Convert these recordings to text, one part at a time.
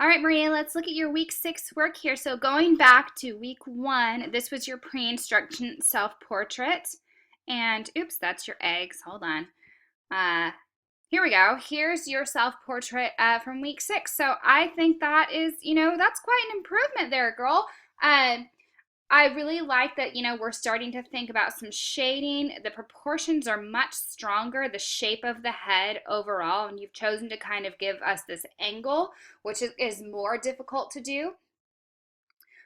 All right, Maria, let's look at your week 6 work here. So going back to week 1, this was your pre-instruction self-portrait. And oops, that's your eggs. Hold on. Here we go. Here's your self-portrait from week 6. So I think that is, that's quite an improvement there, girl. Uh, I really like that, we're starting to think about some shading. The proportions are much stronger, the shape of the head overall, and you've chosen to kind of give us this angle, which is more difficult to do.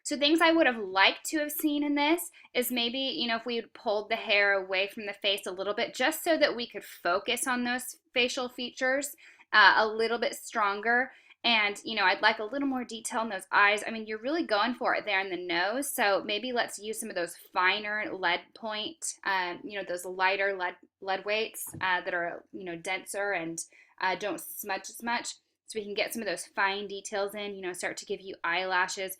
So things I would have liked to have seen in this is maybe, if we had pulled the hair away from the face a little bit, just so that we could focus on those facial features a little bit stronger. And, I'd like a little more detail in those eyes. I mean, you're really going for it there in the nose. So maybe let's use some of those finer lead point, those lighter lead weights that are, denser and don't smudge as much. So we can get some of those fine details in, start to give you eyelashes.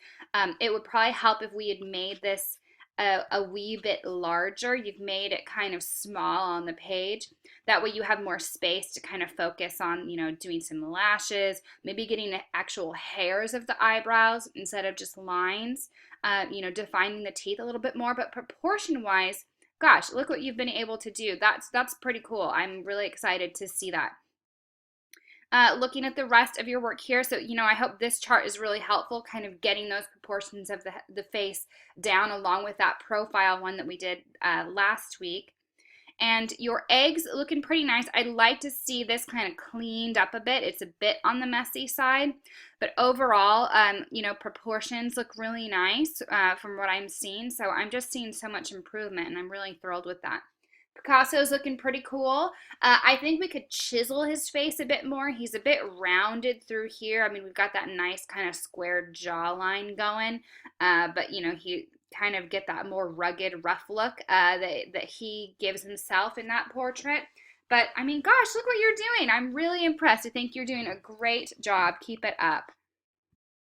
It would probably help if we had made this a wee bit larger. You've made it kind of small on the page. That way you have more space to kind of focus on, doing some lashes, maybe getting the actual hairs of the eyebrows instead of just lines, defining the teeth a little bit more. But proportion-wise, gosh, look what you've been able to do. That's pretty cool. I'm really excited to see that. Looking at the rest of your work here. So, I hope this chart is really helpful, kind of getting those proportions of the face down along with that profile one that we did last week. And your eggs looking pretty nice. I'd like to see this kind of cleaned up a bit. It's a bit on the messy side, but overall, proportions look really nice from what I'm seeing. So I'm just seeing so much improvement, and I'm really thrilled with that. Picasso's looking pretty cool. I think we could chisel his face a bit more. He's a bit rounded through here. I mean, we've got that nice kind of squared jawline going, but he kind of get that more rugged, rough look that he gives himself in that portrait. But I mean, gosh, look what you're doing. I'm really impressed. I think you're doing a great job. Keep it up.